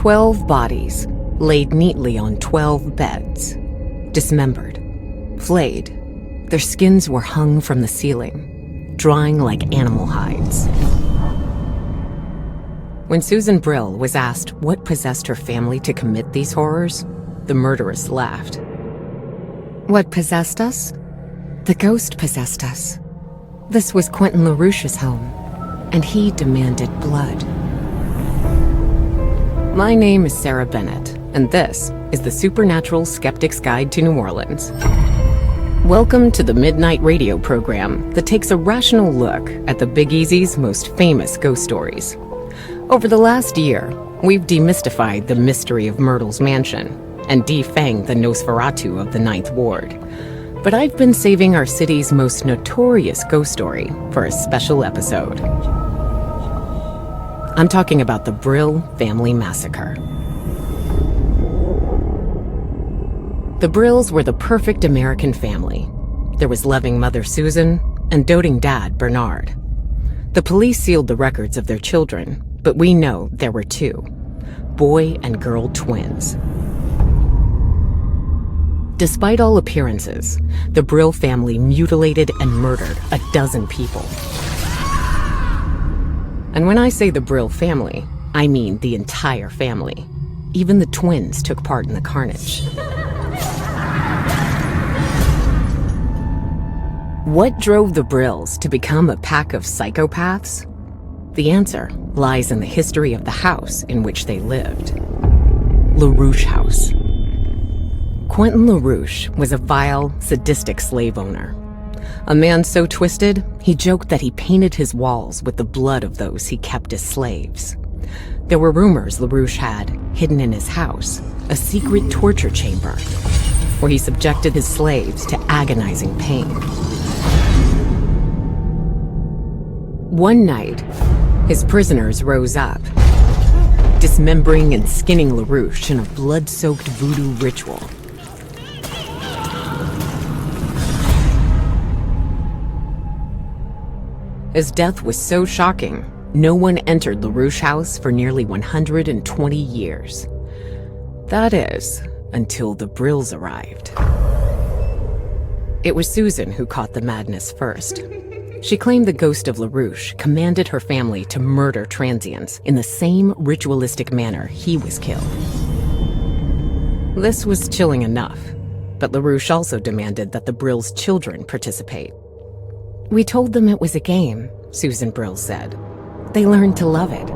12 bodies laid neatly on 12 beds, dismembered, flayed. Their skins were hung from the ceiling, drying like animal hides. When Susan Brill was asked what possessed her family to commit these horrors, the murderess laughed. "What possessed us? The ghost possessed us. This was Quentin LaRouche's home, and he demanded blood." My name is Sarah Bennett, and this is the Supernatural Skeptic's Guide to New Orleans. Welcome to the midnight radio program that takes a rational look at the Big Easy's most famous ghost stories. Over the last year, we've demystified the mystery of Myrtle's mansion and defanged the Nosferatu of the Ninth Ward. But I've been saving our city's most notorious ghost story for a special episode. I'm talking about the Brill family massacre. The Brills were the perfect American family. There was loving mother Susan and doting dad Bernard. The police sealed the records of their children, but we know there were two, boy and girl twins. Despite all appearances, the Brill family mutilated and murdered a dozen people. And when I say the Brill family, I mean the entire family. Even the twins took part in the carnage. What drove the Brills to become a pack of psychopaths? The answer lies in the history of the house in which they lived. LaRouche House. Quentin LaRouche was a vile, sadistic slave owner. A man so twisted, he joked that he painted his walls with the blood of those he kept as slaves. There were rumors LaRouche had, hidden in his house, a secret torture chamber where he subjected his slaves to agonizing pain. One night, his prisoners rose up, dismembering and skinning LaRouche in a blood-soaked voodoo ritual. His death was so shocking, no one entered LaRouche House for nearly 120 years. That is, until the Brills arrived. It was Susan who caught the madness first. She claimed the ghost of LaRouche commanded her family to murder transients in the same ritualistic manner he was killed. This was chilling enough, but LaRouche also demanded that the Brills' children participate. "We told them it was a game," Susan Brill said. "They learned to love it.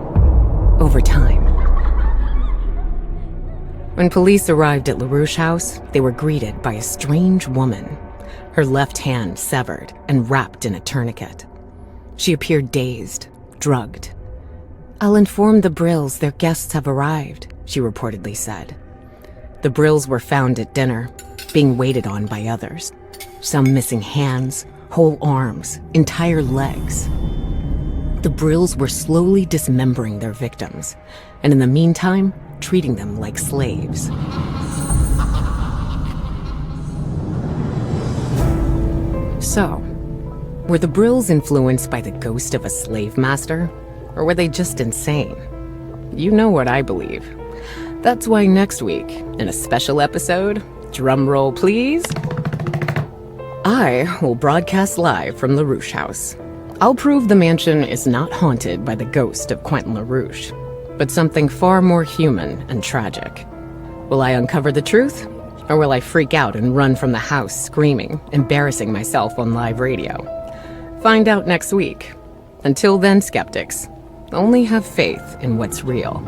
Over time." When police arrived at LaRouche House, they were greeted by a strange woman, her left hand severed and wrapped in a tourniquet. She appeared dazed, drugged. "I'll inform the Brills their guests have arrived," she reportedly said. The Brills were found at dinner, being waited on by others. Some missing hands, whole arms, entire legs. The Brills were slowly dismembering their victims, and in the meantime, treating them like slaves. So, were the Brills influenced by the ghost of a slave master? Or were they just insane? You know what I believe. That's why next week, in a special episode, drum roll please, I will broadcast live from LaRouche House. I'll prove the mansion is not haunted by the ghost of Quentin LaRouche, but something far more human and tragic. Will I uncover the truth? Or will I freak out and run from the house screaming, embarrassing myself on live radio? Find out next week. Until then, skeptics, only have faith in what's real.